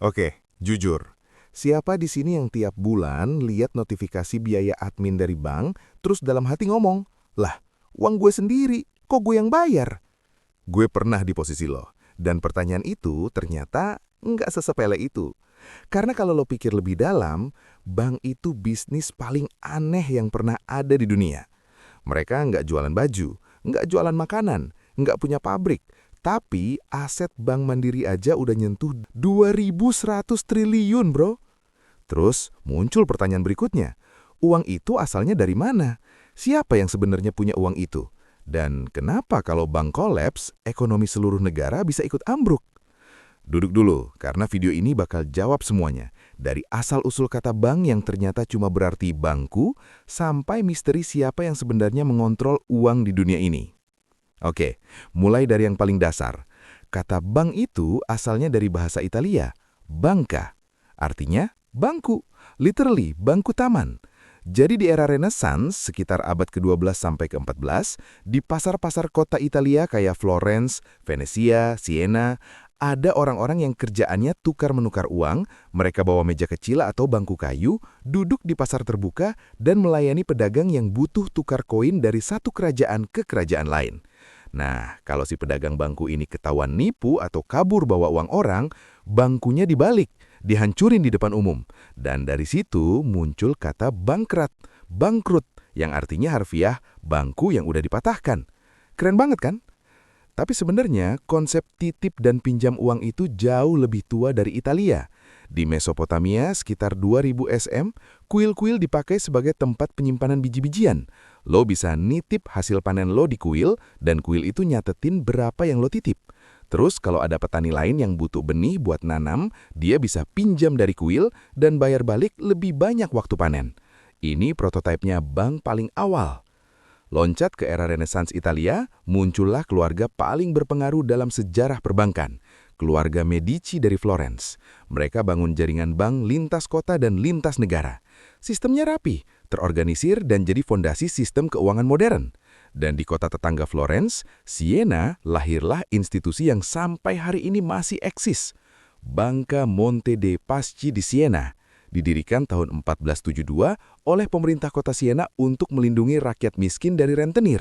Oke, jujur. Siapa di sini yang tiap bulan lihat notifikasi biaya admin dari bank, terus dalam hati ngomong, "Lah, uang gue sendiri, kok gue yang bayar?" Gue pernah di posisi lo, dan pertanyaan itu ternyata nggak sesepele itu. Karena kalau lo pikir lebih dalam, bank itu bisnis paling aneh yang pernah ada di dunia. Mereka nggak jualan baju, nggak jualan makanan, nggak punya pabrik. Tapi aset Bank Mandiri aja udah nyentuh 2.100 triliun, bro. Terus muncul pertanyaan berikutnya. Uang itu asalnya dari mana? Siapa yang sebenarnya punya uang itu? Dan kenapa kalau bank kolaps, ekonomi seluruh negara bisa ikut ambruk? Duduk dulu, karena video ini bakal jawab semuanya. Dari asal-usul kata bank yang ternyata cuma berarti bangku, sampai misteri siapa yang sebenarnya mengontrol uang di dunia ini. Oke, mulai dari yang paling dasar. Kata bank itu asalnya dari bahasa Italia, banca. Artinya bangku, literally bangku taman. Jadi di era Renaissance, sekitar abad ke-12 sampai ke-14, di pasar-pasar kota Italia kayak Florence, Venesia, Siena, ada orang-orang yang kerjaannya tukar-menukar uang, mereka bawa meja kecil atau bangku kayu, duduk di pasar terbuka, dan melayani pedagang yang butuh tukar koin dari satu kerajaan ke kerajaan lain. Nah, kalau si pedagang bangku ini ketahuan nipu atau kabur bawa uang orang, bangkunya dibalik, dihancurin di depan umum. Dan dari situ muncul kata bangkrut, yang artinya harfiah bangku yang udah dipatahkan. Keren banget kan? Tapi sebenarnya konsep titip dan pinjam uang itu jauh lebih tua dari Italia. Di Mesopotamia sekitar 2000 SM, kuil-kuil dipakai sebagai tempat penyimpanan biji-bijian. Lo bisa nitip hasil panen lo di kuil, dan kuil itu nyatetin berapa yang lo titip. Terus kalau ada petani lain yang butuh benih buat nanam, dia bisa pinjam dari kuil dan bayar balik lebih banyak waktu panen. Ini prototipenya bank paling awal. Loncat ke era Renaissance Italia, muncullah keluarga paling berpengaruh dalam sejarah perbankan, keluarga Medici dari Florence. Mereka bangun jaringan bank lintas kota dan lintas negara. Sistemnya rapi, terorganisir dan jadi fondasi sistem keuangan modern. Dan di kota tetangga Florence, Siena, lahirlah institusi yang sampai hari ini masih eksis. Banca Monte dei Paschi di Siena, didirikan tahun 1472 oleh pemerintah kota Siena untuk melindungi rakyat miskin dari rentenir.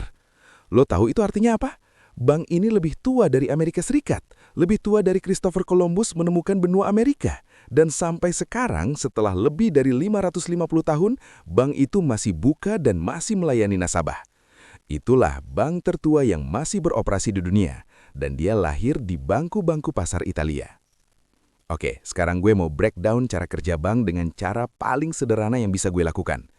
Lo tahu itu artinya apa? Bank ini lebih tua dari Amerika Serikat, lebih tua dari Christopher Columbus menemukan benua Amerika. Dan sampai sekarang, setelah lebih dari 550 tahun, bank itu masih buka dan masih melayani nasabah. Itulah bank tertua yang masih beroperasi di dunia, dan dia lahir di bangku-bangku pasar Italia. Oke, sekarang gue mau breakdown cara kerja bank dengan cara paling sederhana yang bisa gue lakukan.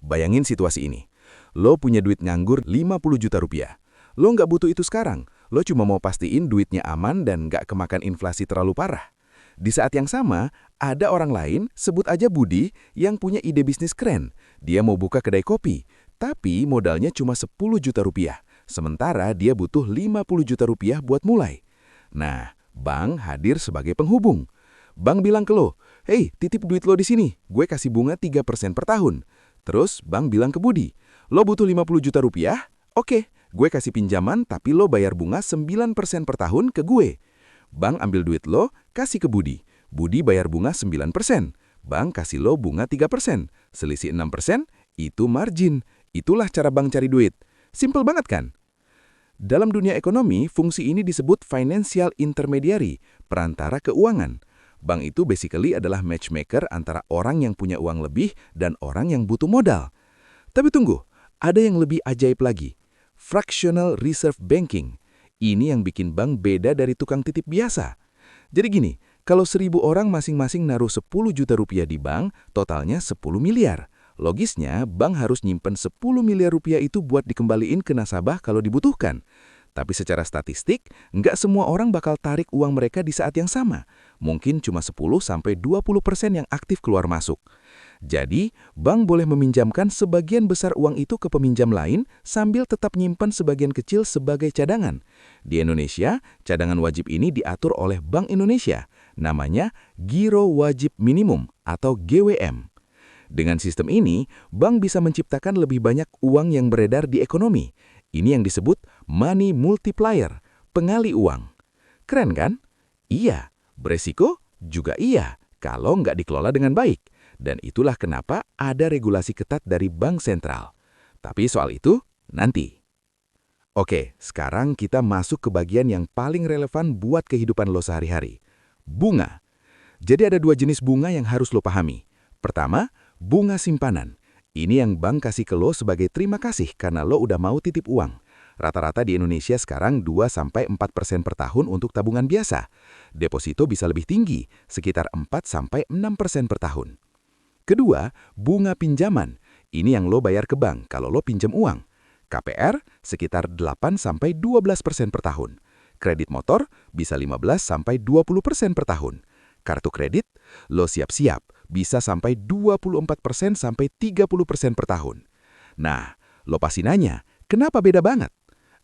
Bayangin situasi ini. Lo punya duit nganggur 50 juta rupiah. Lo nggak butuh itu sekarang. Lo cuma mau pastiin duitnya aman dan nggak kemakan inflasi terlalu parah. Di saat yang sama, ada orang lain, sebut aja Budi, yang punya ide bisnis keren. Dia mau buka kedai kopi, tapi modalnya cuma 10 juta rupiah. Sementara dia butuh 50 juta rupiah buat mulai. Nah, bank hadir sebagai penghubung. Bank bilang ke lo, "Hei, titip duit lo di sini, gue kasih bunga 3% per tahun." Terus bank bilang ke Budi, "Lo butuh 50 juta rupiah? Oke, gue kasih pinjaman tapi lo bayar bunga 9% per tahun ke gue." Bank ambil duit lo, kasih ke Budi. Budi bayar bunga 9%. Bank kasih lo bunga 3%. Selisih 6%, itu margin. Itulah cara bank cari duit. Simple banget kan? Dalam dunia ekonomi, fungsi ini disebut financial intermediary, perantara keuangan. Bank itu basically adalah matchmaker antara orang yang punya uang lebih dan orang yang butuh modal. Tapi tunggu, ada yang lebih ajaib lagi. Fractional reserve banking. Ini yang bikin bank beda dari tukang titip biasa. Jadi gini, kalau 1.000 orang masing-masing naruh 10 juta rupiah di bank, totalnya 10 miliar. Logisnya, bank harus nyimpen 10 miliar rupiah itu buat dikembaliin ke nasabah kalau dibutuhkan. Tapi secara statistik, nggak semua orang bakal tarik uang mereka di saat yang sama. Mungkin cuma 10-20% yang aktif keluar masuk. Jadi, bank boleh meminjamkan sebagian besar uang itu ke peminjam lain sambil tetap nyimpan sebagian kecil sebagai cadangan. Di Indonesia, cadangan wajib ini diatur oleh Bank Indonesia. Namanya Giro Wajib Minimum atau GWM. Dengan sistem ini, bank bisa menciptakan lebih banyak uang yang beredar di ekonomi. Ini yang disebut money multiplier, pengali uang. Keren kan? Iya, beresiko Juga iya, kalau nggak dikelola dengan baik. Dan itulah kenapa ada regulasi ketat dari bank sentral. Tapi soal itu, nanti. Oke, sekarang kita masuk ke bagian yang paling relevan buat kehidupan lo sehari-hari. Bunga. Jadi ada dua jenis bunga yang harus lo pahami. Pertama, bunga simpanan. Ini yang bank kasih ke lo sebagai terima kasih karena lo udah mau titip uang. Rata-rata di Indonesia sekarang 2-4% per tahun untuk tabungan biasa. Deposito bisa lebih tinggi, sekitar 4-6% per tahun. Kedua, bunga pinjaman. Ini yang lo bayar ke bank kalau lo pinjam uang. KPR sekitar 8-12% per tahun. Kredit motor bisa 15-20% per tahun. Kartu kredit, lo siap-siap, bisa sampai 24-30% per tahun. Nah, lo pasti nanya, kenapa beda banget?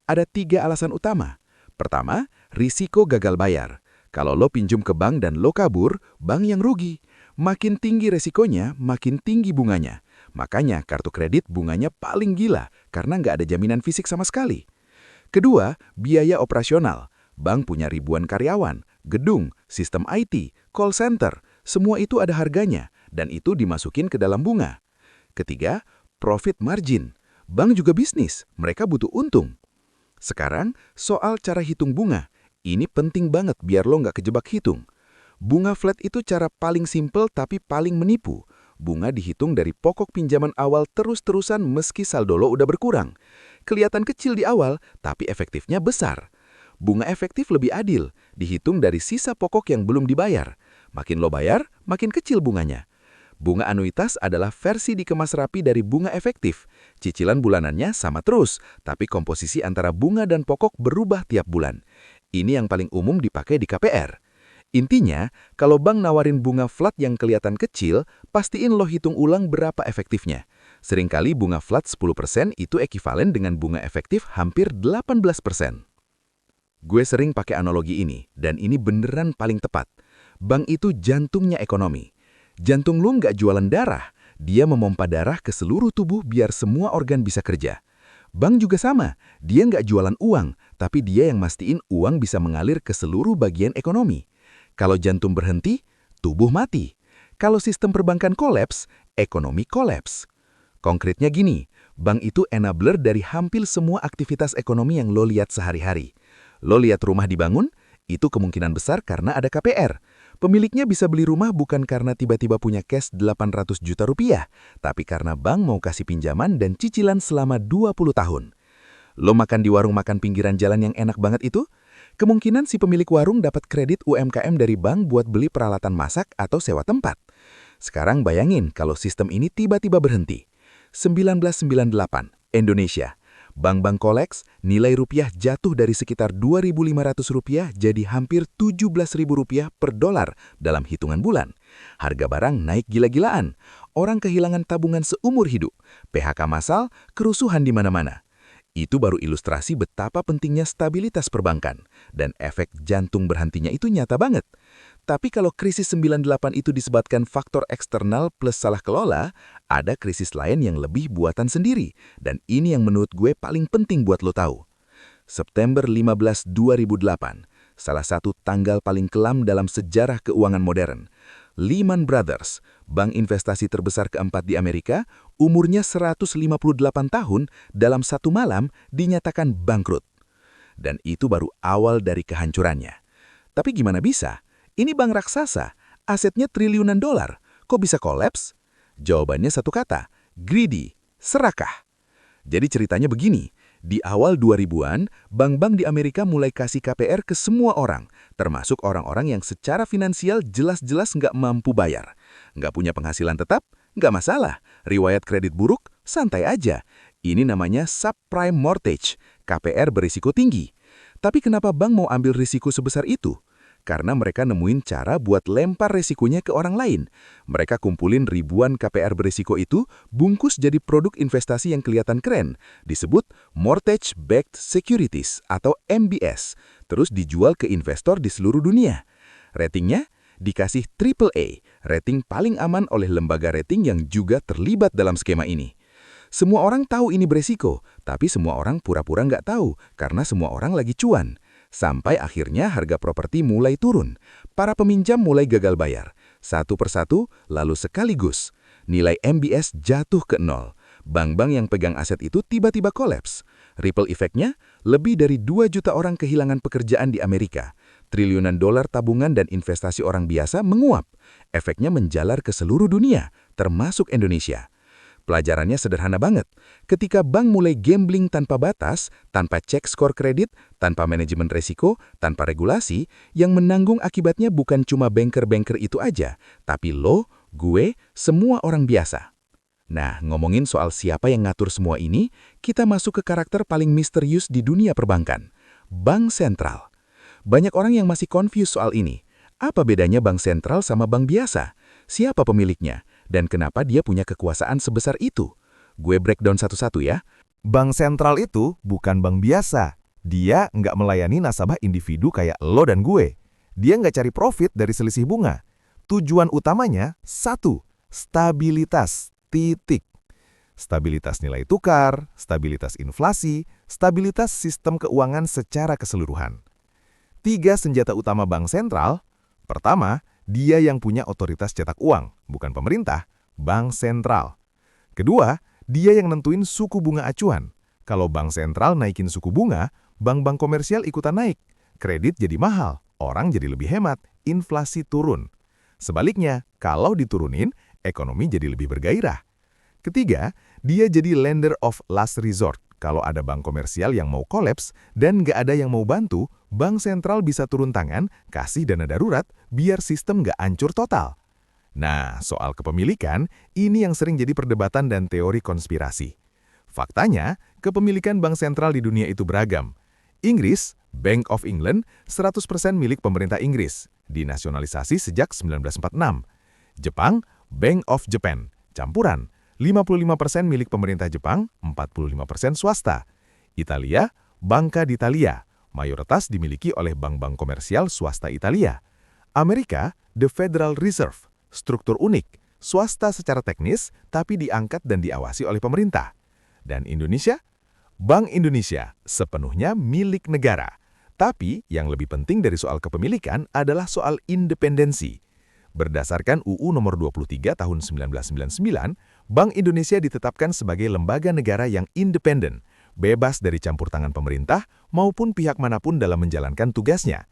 Ada 3 alasan utama. Pertama, risiko gagal bayar. Kalau lo pinjam ke bank dan lo kabur, bank yang rugi. Makin tinggi resikonya, makin tinggi bunganya. Makanya kartu kredit bunganya paling gila karena nggak ada jaminan fisik sama sekali. Kedua, biaya operasional. Bank punya ribuan karyawan, gedung, sistem IT, call center, semua itu ada harganya dan itu dimasukin ke dalam bunga. Ketiga, profit margin. Bank juga bisnis, mereka butuh untung. Sekarang, soal cara hitung bunga. Ini penting banget biar lo nggak kejebak hitung. Bunga flat itu cara paling simpel tapi paling menipu. Bunga dihitung dari pokok pinjaman awal terus-terusan meski saldo lo udah berkurang. Kelihatan kecil di awal, tapi efektifnya besar. Bunga efektif lebih adil, dihitung dari sisa pokok yang belum dibayar. Makin lo bayar, makin kecil bunganya. Bunga anuitas adalah versi dikemas rapi dari bunga efektif. Cicilan bulanannya sama terus, tapi komposisi antara bunga dan pokok berubah tiap bulan. Ini yang paling umum dipakai di KPR. Intinya, kalau bank nawarin bunga flat yang kelihatan kecil, pastiin lo hitung ulang berapa efektifnya. Seringkali bunga flat 10% itu ekivalen dengan bunga efektif hampir 18%. Gue sering pakai analogi ini, dan ini beneran paling tepat. Bank itu jantungnya ekonomi. Jantung lu nggak jualan darah, dia memompa darah ke seluruh tubuh biar semua organ bisa kerja. Bank juga sama, dia nggak jualan uang, tapi dia yang mastiin uang bisa mengalir ke seluruh bagian ekonomi. Kalau jantung berhenti, tubuh mati. Kalau sistem perbankan kolaps, ekonomi kolaps. Konkretnya gini, bank itu enabler dari hampir semua aktivitas ekonomi yang lo lihat sehari-hari. Lo lihat rumah dibangun, itu kemungkinan besar karena ada KPR. Pemiliknya bisa beli rumah bukan karena tiba-tiba punya cash 800 juta rupiah, tapi karena bank mau kasih pinjaman dan cicilan selama 20 tahun. Lo makan di warung makan pinggiran jalan yang enak banget itu? Kemungkinan si pemilik warung dapat kredit UMKM dari bank buat beli peralatan masak atau sewa tempat. Sekarang bayangin kalau sistem ini tiba-tiba berhenti. 1998, Indonesia. Bank-bank koleks, nilai rupiah jatuh dari sekitar Rp2.500 jadi hampir Rp17.000 per dolar dalam hitungan bulan. Harga barang naik gila-gilaan. Orang kehilangan tabungan seumur hidup. PHK massal, kerusuhan di mana-mana. Itu baru ilustrasi betapa pentingnya stabilitas perbankan. Dan efek jantung berhentinya itu nyata banget. Tapi kalau krisis 98 itu disebabkan faktor eksternal plus salah kelola, ada krisis lain yang lebih buatan sendiri. Dan ini yang menurut gue paling penting buat lo tahu. September 15, 2008, salah satu tanggal paling kelam dalam sejarah keuangan modern. Lehman Brothers, bank investasi terbesar keempat di Amerika, umurnya 158 tahun, dalam satu malam dinyatakan bangkrut. Dan itu baru awal dari kehancurannya. Tapi gimana bisa? Ini bank raksasa, asetnya triliunan dolar. Kok bisa kolaps? Jawabannya satu kata, greedy, serakah. Jadi ceritanya begini, di awal 2000-an, bank-bank di Amerika mulai kasih KPR ke semua orang, termasuk orang-orang yang secara finansial jelas-jelas nggak mampu bayar. Nggak punya penghasilan tetap? Nggak masalah. Riwayat kredit buruk? Santai aja. Ini namanya subprime mortgage, KPR berisiko tinggi. Tapi kenapa bank mau ambil risiko sebesar itu? Karena mereka nemuin cara buat lempar resikonya ke orang lain. Mereka kumpulin ribuan KPR berisiko itu, bungkus jadi produk investasi yang kelihatan keren, disebut Mortgage Backed Securities atau MBS, terus dijual ke investor di seluruh dunia. Ratingnya dikasih AAA, rating paling aman oleh lembaga rating yang juga terlibat dalam skema ini. Semua orang tahu ini beresiko, tapi semua orang pura-pura nggak tahu karena semua orang lagi cuan. Sampai akhirnya harga properti mulai turun. Para peminjam mulai gagal bayar. Satu persatu, lalu sekaligus. Nilai MBS jatuh ke nol. Bank-bank yang pegang aset itu tiba-tiba kolaps. Ripple efeknya, lebih dari 2 juta orang kehilangan pekerjaan di Amerika. Triliunan dolar tabungan dan investasi orang biasa menguap. Efeknya menjalar ke seluruh dunia, termasuk Indonesia. Pelajarannya sederhana banget. Ketika bank mulai gambling tanpa batas, tanpa cek skor kredit, tanpa manajemen resiko, tanpa regulasi, yang menanggung akibatnya bukan cuma banker-banker itu aja, tapi lo, gue, semua orang biasa. Nah, ngomongin soal siapa yang ngatur semua ini, kita masuk ke karakter paling misterius di dunia perbankan. Bank sentral. Banyak orang yang masih confused soal ini. Apa bedanya bank sentral sama bank biasa? Siapa pemiliknya? Dan kenapa dia punya kekuasaan sebesar itu? Gue breakdown satu-satu ya. Bank sentral itu bukan bank biasa. Dia nggak melayani nasabah individu kayak lo dan gue. Dia nggak cari profit dari selisih bunga. Tujuan utamanya satu, stabilitas, titik. Stabilitas nilai tukar, stabilitas inflasi, stabilitas sistem keuangan secara keseluruhan. 3 senjata utama bank sentral. Pertama, dia yang punya otoritas cetak uang, bukan pemerintah, bank sentral. Kedua, dia yang nentuin suku bunga acuan. Kalau bank sentral naikin suku bunga, bank-bank komersial ikutan naik. Kredit jadi mahal, orang jadi lebih hemat, inflasi turun. Sebaliknya, kalau diturunin, ekonomi jadi lebih bergairah. Ketiga, dia jadi lender of last resort. Kalau ada bank komersial yang mau kolaps dan nggak ada yang mau bantu, bank sentral bisa turun tangan, kasih dana darurat, biar sistem nggak hancur total. Nah, soal kepemilikan, ini yang sering jadi perdebatan dan teori konspirasi. Faktanya, kepemilikan bank sentral di dunia itu beragam. Inggris, Bank of England, 100% milik pemerintah Inggris, dinasionalisasi sejak 1946. Jepang, Bank of Japan, campuran, 55% milik pemerintah Jepang, 45% swasta. Italia, Banca d'Italia, mayoritas dimiliki oleh bank-bank komersial swasta Italia. Amerika, The Federal Reserve, struktur unik, swasta secara teknis, tapi diangkat dan diawasi oleh pemerintah. Dan Indonesia? Bank Indonesia, sepenuhnya milik negara. Tapi yang lebih penting dari soal kepemilikan adalah soal independensi. Berdasarkan UU Nomor 23 Tahun 1999, Bank Indonesia ditetapkan sebagai lembaga negara yang independen, bebas dari campur tangan pemerintah maupun pihak manapun dalam menjalankan tugasnya.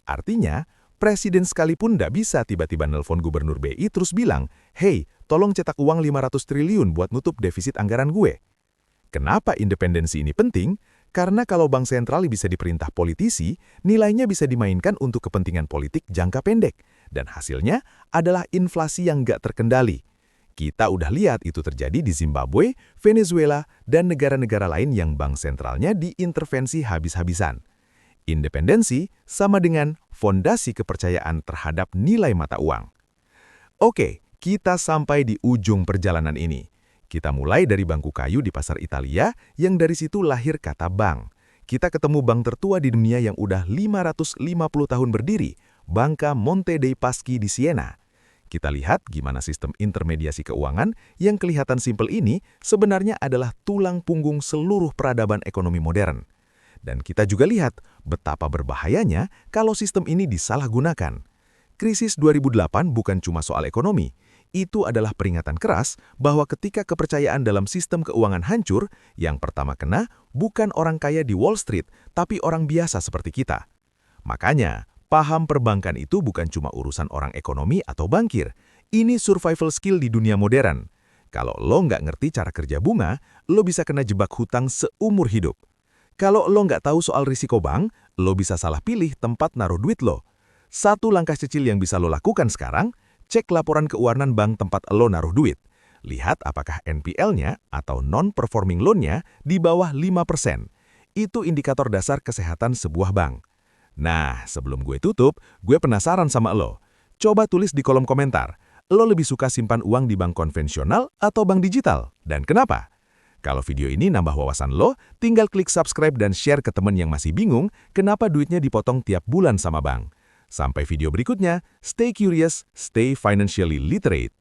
Artinya, presiden sekalipun tidak bisa tiba-tiba nelpon gubernur BI terus bilang, "Hey, tolong cetak uang 500 triliun buat nutup defisit anggaran gue." Kenapa independensi ini penting? Karena kalau bank sentral bisa diperintah politisi, nilainya bisa dimainkan untuk kepentingan politik jangka pendek. Dan hasilnya adalah inflasi yang nggak terkendali. Kita udah lihat itu terjadi di Zimbabwe, Venezuela, dan negara-negara lain yang bank sentralnya diintervensi habis-habisan. Independensi sama dengan fondasi kepercayaan terhadap nilai mata uang. Oke, kita sampai di ujung perjalanan ini. Kita mulai dari bangku kayu di pasar Italia, yang dari situ lahir kata bank. Kita ketemu bank tertua di dunia yang udah 550 tahun berdiri, Banca Monte dei Paschi di Siena. Kita lihat gimana sistem intermediasi keuangan yang kelihatan simpel ini sebenarnya adalah tulang punggung seluruh peradaban ekonomi modern. Dan kita juga lihat betapa berbahayanya kalau sistem ini disalahgunakan. Krisis 2008 bukan cuma soal ekonomi. Itu adalah peringatan keras bahwa ketika kepercayaan dalam sistem keuangan hancur, yang pertama kena bukan orang kaya di Wall Street, tapi orang biasa seperti kita. Makanya, paham perbankan itu bukan cuma urusan orang ekonomi atau bankir. Ini survival skill di dunia modern. Kalau lo nggak ngerti cara kerja bunga, lo bisa kena jebak hutang seumur hidup. Kalau lo nggak tahu soal risiko bank, lo bisa salah pilih tempat naruh duit lo. Satu langkah kecil yang bisa lo lakukan sekarang, cek laporan keuangan bank tempat lo naruh duit. Lihat apakah NPL-nya atau non-performing loan-nya di bawah 5%. Itu indikator dasar kesehatan sebuah bank. Nah, sebelum gue tutup, gue penasaran sama lo. Coba tulis di kolom komentar, lo lebih suka simpan uang di bank konvensional atau bank digital? Dan kenapa? Kalau video ini nambah wawasan lo, tinggal klik subscribe dan share ke temen yang masih bingung kenapa duitnya dipotong tiap bulan sama bank. Sampai video berikutnya, stay curious, stay financially literate.